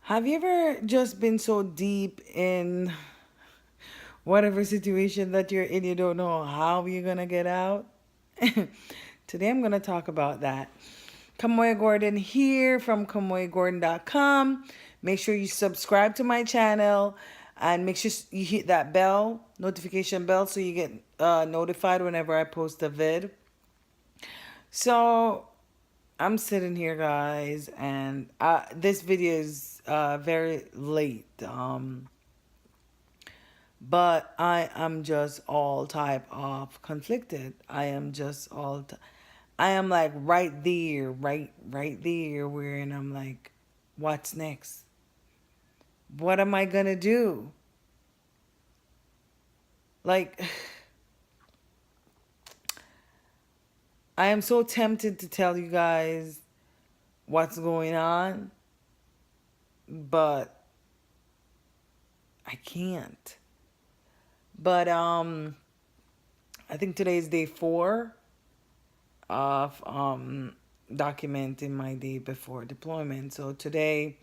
Have you ever just been so deep in whatever situation that you're in, you don't know how you're gonna get out? Today I'm gonna talk about that. Khamoya Gordon here from KhamoyaGordon.com. Make sure you subscribe to my channel and make sure you hit that bell, notification bell, so you get notified whenever I post a vid. So I'm sitting here, guys, and this video is very late. But I am just all type of conflicted. I am just I am like right there, right there, where, and I'm like, what's next? What am I gonna do? Like, I am so tempted to tell you guys what's going on, but I can't. But I think today is day 4 of documenting my day before deployment. So today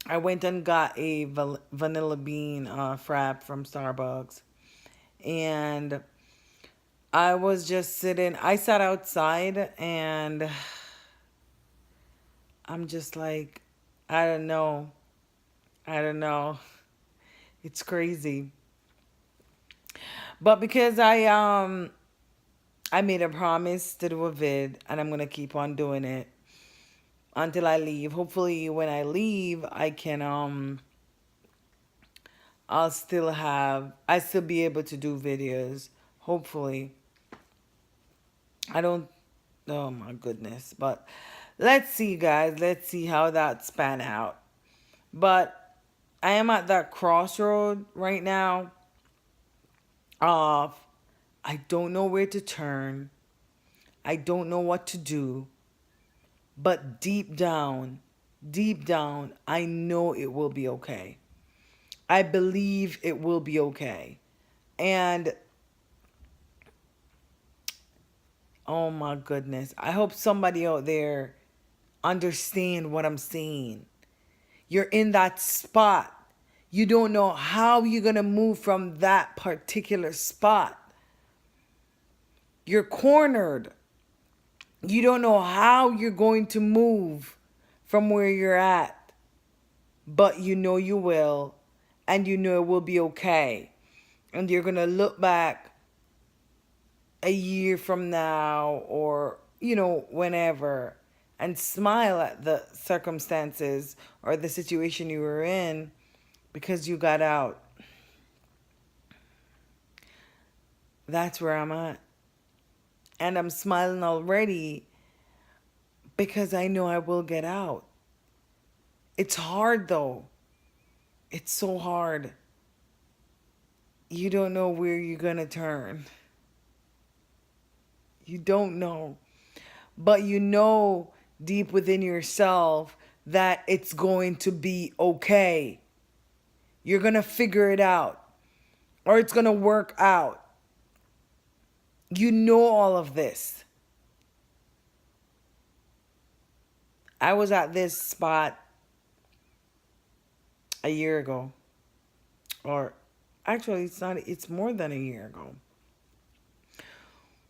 I went and got a vanilla bean frap from Starbucks, and I was just sitting. I sat outside, and I'm just like, I don't know. I don't know. It's crazy. But because I made a promise to do a vid, and I'm gonna keep on doing it until I leave. Hopefully when I leave I can I still be able to do videos. Hopefully. I don't, oh my goodness. But let's see, guys. Let's see how that span out. But I am at that crossroad right now of I don't know where to turn. I don't know what to do. But deep down, I know it will be okay. I believe it will be okay. And oh my goodness, I hope somebody out there understand what I'm saying. You're in that spot. You don't know how you're going to move from that particular spot. You're cornered. You don't know how you're going to move from where you're at. But you know you will. And you know it will be okay. And you're going to look back a year from now, or, whenever, and smile at the circumstances or the situation you were in because you got out. That's where I'm at. And I'm smiling already because I know I will get out. It's hard though. It's so hard. You don't know where you're going to turn. You don't know. But you know deep within yourself that it's going to be okay. You're going to figure it out, or it's going to work out. You know all of this. I was at this spot a year ago. Or actually, it's more than a year ago.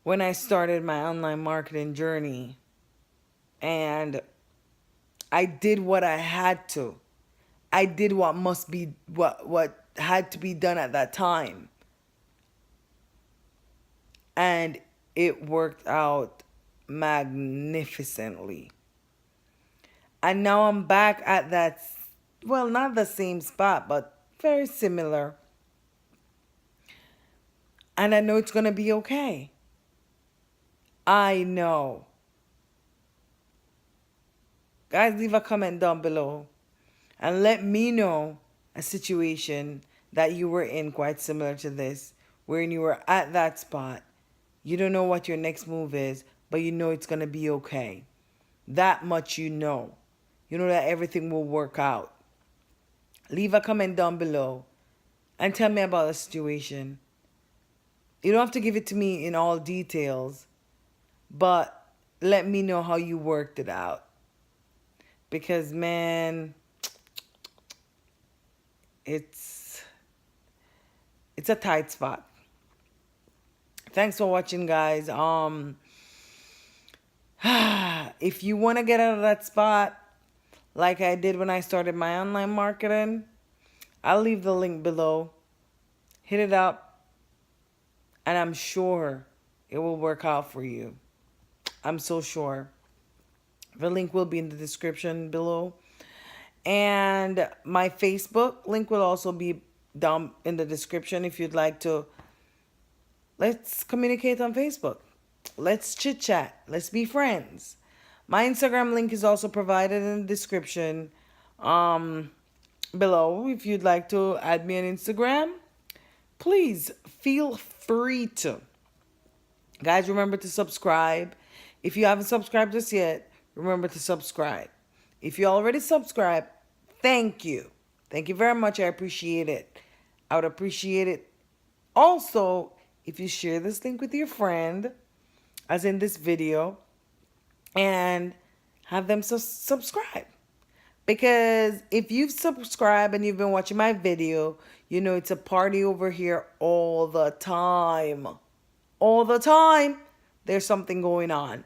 When I started my online marketing journey, and I did what I had to. I did what must be what had to be done at that time. And it worked out magnificently. And now I'm back at that, well, not the same spot, but very similar. And I know it's going to be okay. I know. Guys, leave a comment down below and let me know a situation that you were in quite similar to this, wherein you were at that spot. You don't know what your next move is, but you know it's going to be okay. That much you know. You know that everything will work out. Leave a comment down below and tell me about the situation. You don't have to give it to me in all details, but let me know how you worked it out. Because, man, it's a tight spot. Thanks for watching, guys. If you want to get out of that spot, like I did when I started my online marketing, I'll leave the link below. Hit it up, and I'm sure it will work out for you. I'm so sure. The link will be in the description below. And my Facebook link will also be down in the description if you'd like to. Let's communicate on Facebook. Let's chit chat. Let's be friends. My Instagram link is also provided in the description below. If you'd like to add me on Instagram, please feel free to. Guys, remember to subscribe. If you haven't subscribed just yet, remember to subscribe. If you already subscribed, thank you. Thank you very much. I appreciate it. I would appreciate it also if you share this link with your friend, as in this video, and have them subscribe. Because if you've subscribed and you've been watching my video, you know it's a party over here all the time. All the time, there's something going on.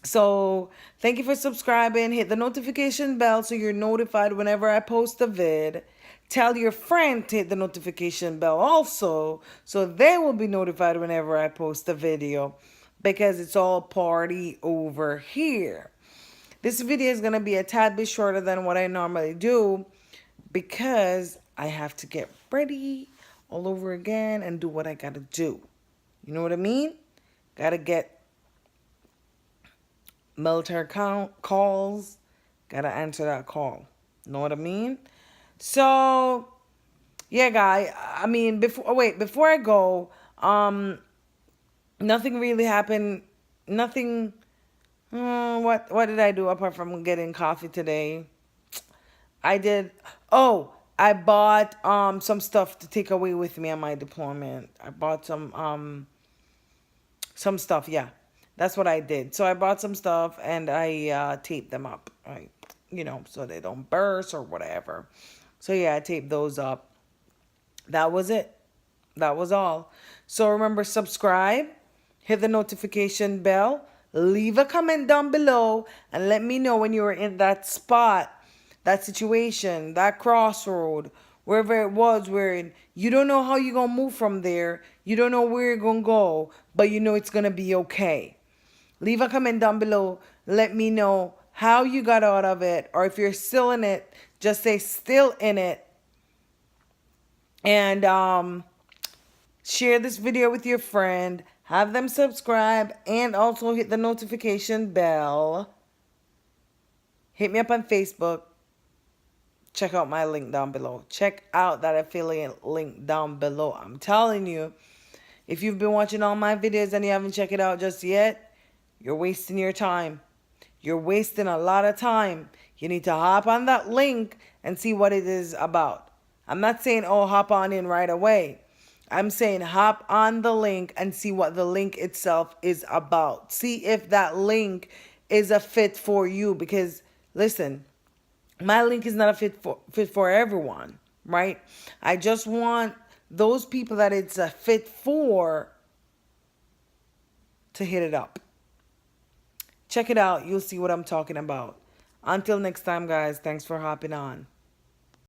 So thank you for subscribing. Hit the notification bell so you're notified whenever I post a vid. Tell your friend to hit the notification bell also so they will be notified whenever I post a video, because it's all party over here. This video is going to be a tad bit shorter than what I normally do because I have to get ready all over again and do what I got to do. You know what I mean? Got to get military calls. Got to answer that call. Know what I mean? So, yeah, guy. I mean, before I go, nothing really happened. Nothing. What did I do apart from getting coffee today? I did. Oh, I bought some stuff to take away with me on my deployment. I bought some stuff. Yeah, that's what I did. So I bought some stuff and I taped them up, right? You know, so they don't burst or whatever. So yeah, I taped those up. That was it. That was all. So remember, subscribe, hit the notification bell, leave a comment down below, and let me know when you were in that spot, that situation, that crossroad, wherever it was, where you don't know how you're going to move from there. You don't know where you're going to go, but you know it's going to be okay. Leave a comment down below. Let me know how you got out of it, or if you're still in it, just say still in it. And share this video with your friend. Have them subscribe and also hit the notification bell. Hit me up on Facebook. Check out my link down below. Check out that affiliate link down below. I'm telling you, if you've been watching all my videos and you haven't checked it out just yet, you're wasting your time. You're wasting a lot of time. You need to hop on that link and see what it is about. I'm not saying, oh, hop on in right away. I'm saying hop on the link and see what the link itself is about. See if that link is a fit for you. Because, listen, my link is not a fit for everyone, right? I just want those people that it's a fit for to hit it up. Check it out. You'll see what I'm talking about. Until next time, guys, thanks for hopping on.